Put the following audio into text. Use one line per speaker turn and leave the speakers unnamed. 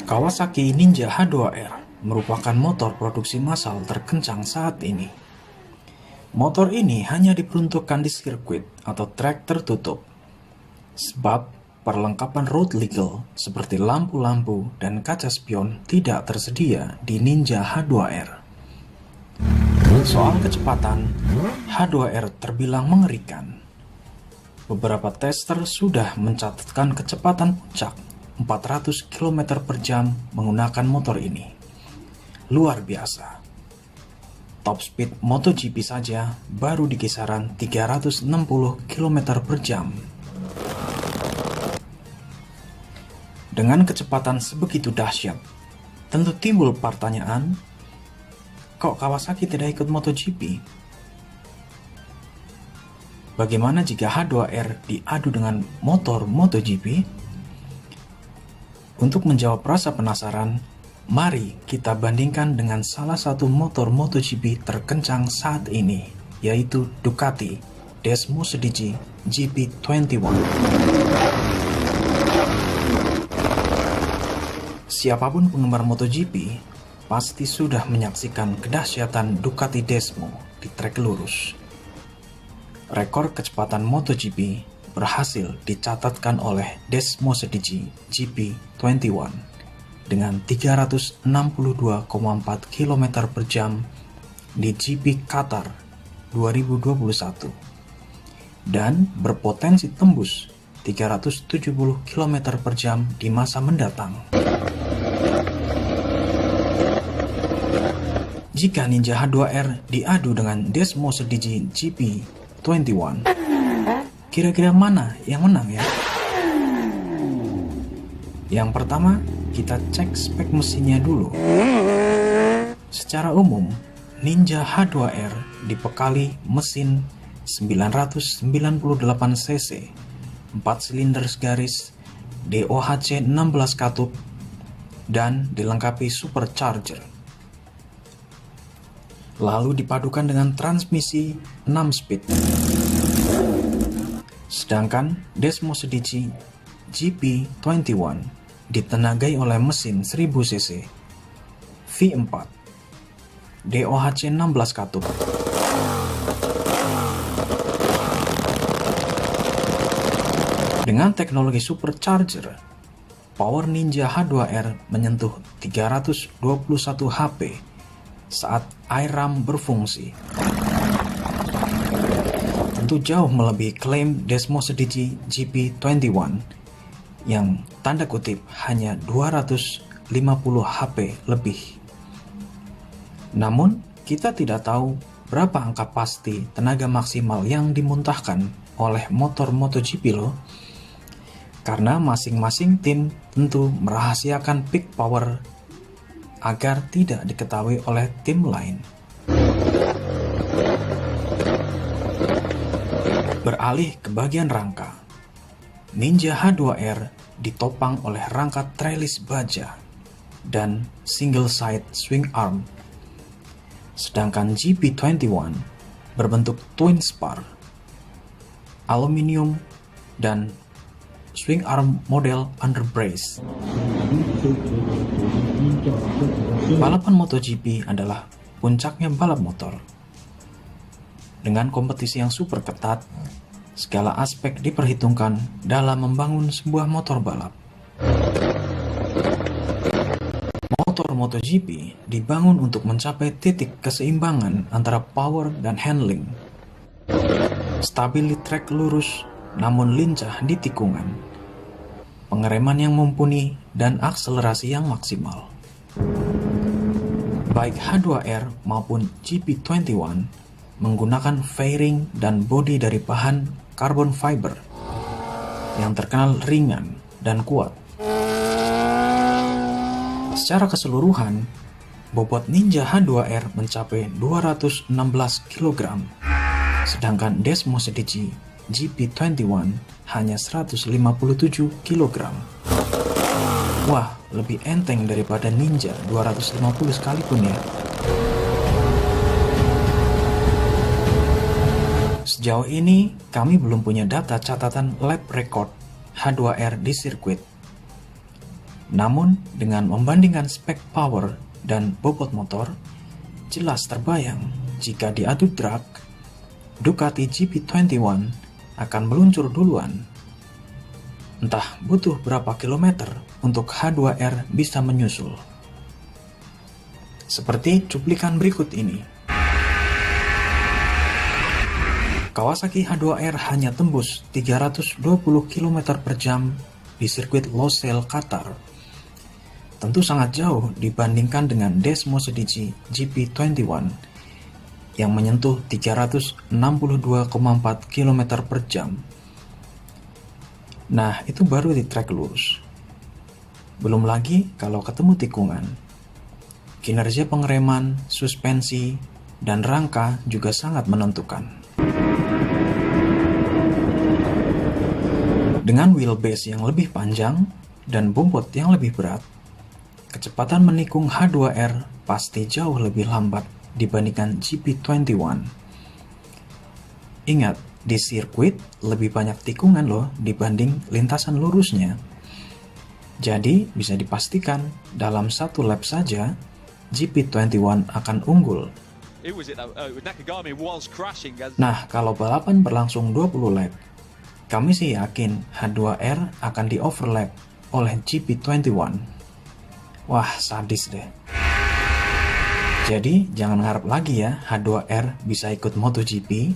Kawasaki Ninja H2R merupakan motor produksi massal terkencang saat ini. Motor ini hanya diperuntukkan di sirkuit atau trek tertutup, sebab perlengkapan road legal seperti lampu-lampu dan kaca spion tidak tersedia di Ninja H2R. Soal kecepatan, H2R terbilang mengerikan. Beberapa tester sudah mencatatkan kecepatan puncak 400 km per jam menggunakan motor ini. Luar biasa. Top speed MotoGP saja baru di kisaran 360 km per jam. Dengan kecepatan sebegitu dahsyat, tentu timbul pertanyaan, kok Kawasaki tidak ikut MotoGP? Bagaimana jika H2R diadu dengan motor MotoGP? Untuk menjawab rasa penasaran, mari kita bandingkan dengan salah satu motor MotoGP terkencang saat ini, yaitu Ducati Desmo Stigi GP21. Siapapun penggemar MotoGP pasti sudah menyaksikan kedahsyatan Ducati Desmo di trek lurus. Rekor kecepatan MotoGP berhasil dicatatkan oleh Desmo Stigi GP21 dengan 362,4 km per jam di GP Qatar 2021 dan berpotensi tembus 370 km per jam di masa mendatang. Jika Ninja H2R diadu dengan Desmo Stigi GP21, kira-kira mana yang menang ya? Yang pertama, kita cek spek mesinnya dulu. Secara umum, Ninja H2R dibekali mesin 998 cc, 4 silinder garis, DOHC 16 katup, dan dilengkapi supercharger. Lalu dipadukan dengan transmisi 6 speed. Sedangkan Desmo Stigi GP21 ditenagai oleh mesin 1000 cc V4 DOHC 16 katup. Dengan teknologi supercharger, power Ninja H2R menyentuh 321 HP saat IRAM berfungsi. Tentu jauh melebihi klaim Desmo Stigi GP21 yang tanda kutip hanya 250 HP lebih. Namun, kita tidak tahu berapa angka pasti tenaga maksimal yang dimuntahkan oleh motor MotoGP loh. Karena masing-masing tim tentu merahasiakan peak power agar tidak diketahui oleh tim lain. Beralih ke bagian rangka, Ninja H2R ditopang oleh rangka trellis baja dan single side swing arm, sedangkan GP21 berbentuk twin spar, aluminium, dan swing arm model underbrace. Balapan MotoGP adalah puncaknya balap motor. Dengan kompetisi yang super ketat, segala aspek diperhitungkan dalam membangun sebuah motor balap. Motor MotoGP dibangun untuk mencapai titik keseimbangan antara power dan handling. Stabil di trek lurus, namun lincah di tikungan. Pengereman yang mumpuni dan akselerasi yang maksimal. Baik H2R maupun GP21 menggunakan fairing dan bodi dari bahan carbon fiber yang terkenal ringan dan kuat. Secara keseluruhan, bobot Ninja H2R mencapai 216 kg, sedangkan Desmo Stigi GP21 hanya 157 kg. Wah, lebih enteng daripada Ninja 250 sekalipun ya. Sejauh ini, kami belum punya data catatan lap record H2R di sirkuit. Namun, dengan membandingkan spek power dan bobot motor, jelas terbayang jika diadu drag, Ducati GP21 akan meluncur duluan. Entah butuh berapa kilometer untuk H2R bisa menyusul. Seperti cuplikan berikut ini. Kawasaki H2R hanya tembus 320 km per jam di sirkuit Losail, Qatar. Tentu sangat jauh dibandingkan dengan Desmos Edici GP21 yang menyentuh 362,4 km per jam. Nah, itu baru di trek lurus. Belum lagi kalau ketemu tikungan. Kinerja pengereman, suspensi, dan rangka juga sangat menentukan. Dengan wheelbase yang lebih panjang dan bobot yang lebih berat, kecepatan menikung H2R pasti jauh lebih lambat dibandingkan GP21. Ingat, di sirkuit lebih banyak tikungan loh dibanding lintasan lurusnya. Jadi bisa dipastikan dalam satu lap saja GP21 akan unggul. Nah, kalau balapan berlangsung 20 lap, kami sih yakin H2R akan di-overlap oleh GP21. Wah, sadis deh. Jadi, jangan harap lagi ya H2R bisa ikut MotoGP